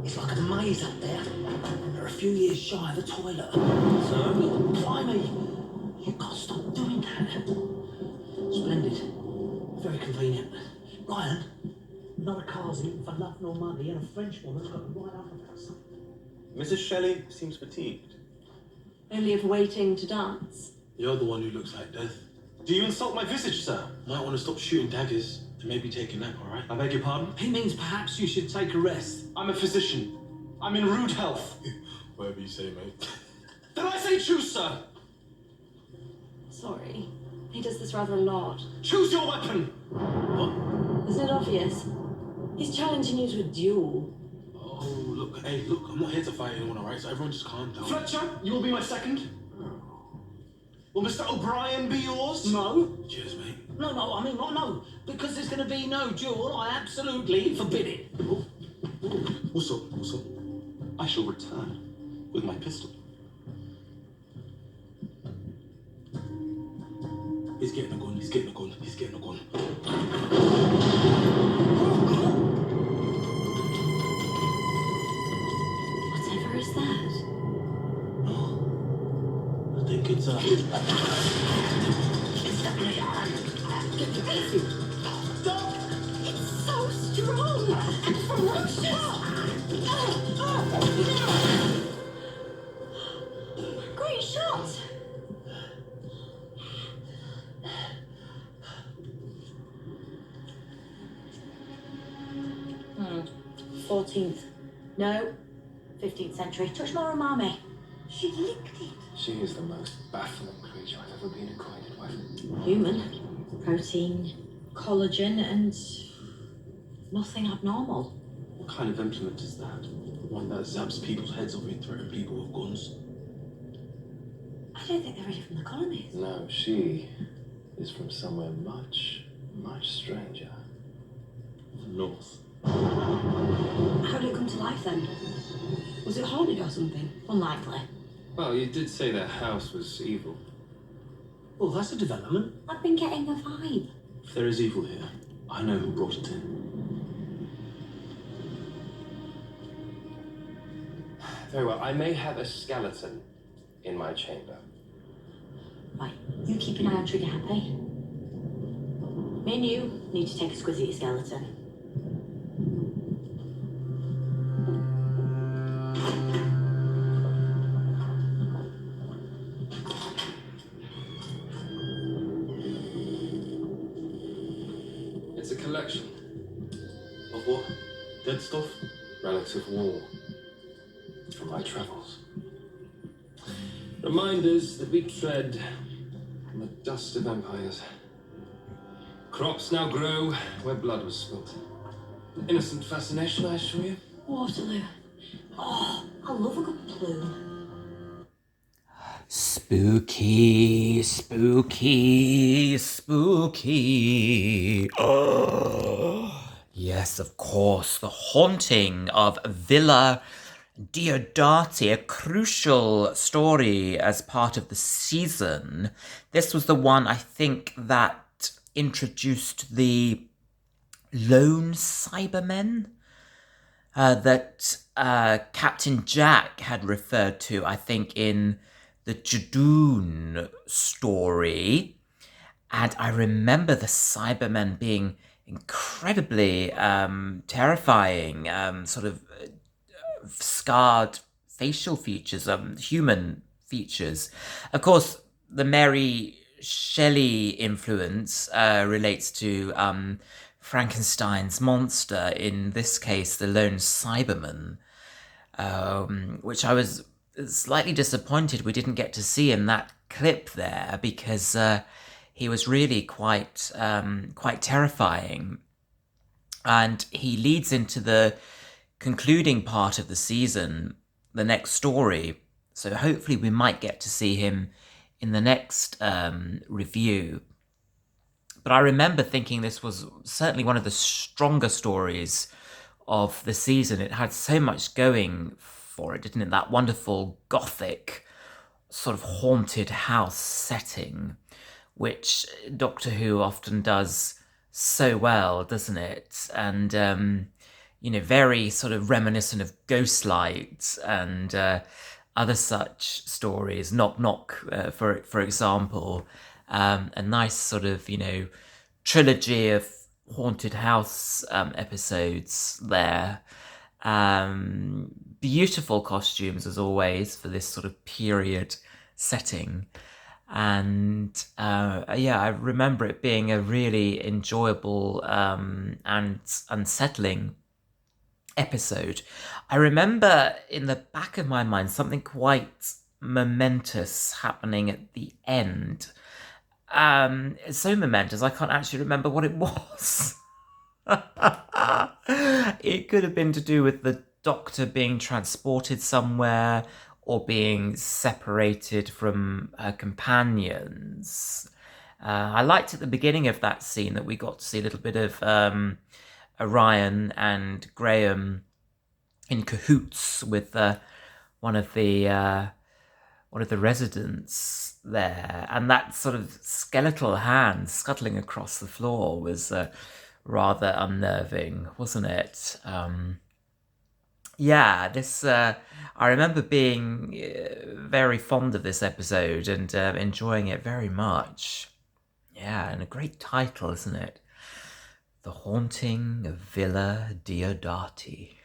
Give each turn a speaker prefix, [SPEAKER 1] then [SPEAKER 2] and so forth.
[SPEAKER 1] It's like a maze up there. They're a few years shy of a toilet. So? Blimey! You've got to stop doing that. Splendid. Very convenient. Ryan, not a car's eating for love nor money, and a French woman's got to ride up about something.
[SPEAKER 2] Mrs. Shelley seems fatigued.
[SPEAKER 3] Only of waiting to dance.
[SPEAKER 4] You're the one who looks like death.
[SPEAKER 2] Do you insult my visage, sir?
[SPEAKER 4] Might want to stop shooting daggers and maybe take a nap, all right?
[SPEAKER 2] I beg your pardon?
[SPEAKER 1] He means perhaps you should take a rest.
[SPEAKER 2] I'm a physician. I'm in rude health.
[SPEAKER 4] Whatever you say, mate.
[SPEAKER 2] Did I say choose, sir?
[SPEAKER 3] Sorry. He does this rather a lot.
[SPEAKER 2] Choose your weapon!
[SPEAKER 4] What?
[SPEAKER 3] Isn't it obvious? He's challenging you to a duel.
[SPEAKER 4] Oh, look, hey, look, I'm not here to fight anyone, all right? So everyone just calm down.
[SPEAKER 2] Fletcher, you will be my second. Will Mr. O'Brien be yours?
[SPEAKER 1] No.
[SPEAKER 4] Cheers, mate.
[SPEAKER 1] No, I mean, no. Because there's going to be no duel, I absolutely forbid it.
[SPEAKER 4] What's up?
[SPEAKER 2] I shall return with my pistol.
[SPEAKER 4] He's getting a gun.
[SPEAKER 3] Whatever is that?
[SPEAKER 4] I think it's
[SPEAKER 3] Doc! It's so strong and ferocious! Great shot! 14th. No, 15th century. Touch more umami. She licked it.
[SPEAKER 5] She is the most baffling creature I've ever been acquainted with.
[SPEAKER 3] Human. Protein, collagen, and nothing abnormal.
[SPEAKER 2] What kind of implement is that?
[SPEAKER 4] one that zaps people's heads off and threatens people with guns.
[SPEAKER 3] I don't think they're really from the colonies.
[SPEAKER 5] No, she is from somewhere much, much stranger.
[SPEAKER 2] North.
[SPEAKER 3] How did it come to life then? Was it haunted or something? Unlikely.
[SPEAKER 5] Well, you did say their house was evil.
[SPEAKER 1] Well, that's a development.
[SPEAKER 3] I've been getting the vibe.
[SPEAKER 2] If there is evil here, I know who brought it in.
[SPEAKER 5] Very well, I may have a skeleton in my chamber.
[SPEAKER 3] Right, you keep an eye on Trigger Happy. Me and you need to take a squiz at your skeleton.
[SPEAKER 5] It's a collection.
[SPEAKER 4] Of what? Dead stuff?
[SPEAKER 5] Relics of war. From my travels. Reminders that we tread on the dust of empires. Crops now grow where blood was spilt. An innocent fascination, I assure you.
[SPEAKER 3] Waterloo. Oh, I love a good plume.
[SPEAKER 6] Spooky, spooky, spooky. Oh. Yes, of course, the haunting of Villa Diodati, a crucial story as part of the season. This was the one, I think, that introduced the lone Cybermen that Captain Jack had referred to, I think, in the Jadoon story. And I remember the Cybermen being incredibly terrifying, sort of scarred facial features, human features. Of course, the Mary Shelley influence relates to Frankenstein's monster, in this case, the lone Cyberman, which I was slightly disappointed we didn't get to see in that clip there, because he was really quite terrifying. And he leads into the concluding part of the season, the next story. So hopefully we might get to see him in the next review. But I remember thinking this was certainly one of the stronger stories of the season. It had so much going for it, didn't it? That wonderful gothic sort of haunted house setting, which Doctor Who often does so well, doesn't it? And very sort of reminiscent of Ghostlight and other such stories. Knock Knock, for example, a nice sort of trilogy of haunted house episodes there. Beautiful costumes as always for this sort of period setting. And I remember it being a really enjoyable and unsettling episode. I remember in the back of my mind something quite momentous happening at the end. It's so momentous I can't actually remember what it was. It could have been to do with the Doctor being transported somewhere or being separated from her companions. I liked at the beginning of that scene that we got to see a little bit of Orion and Graham in cahoots with one of the residents there, and that sort of skeletal hand scuttling across the floor was rather unnerving, wasn't it? I remember being very fond of this episode and enjoying it very much. Yeah, and a great title, isn't it? The Haunting of Villa Diodati.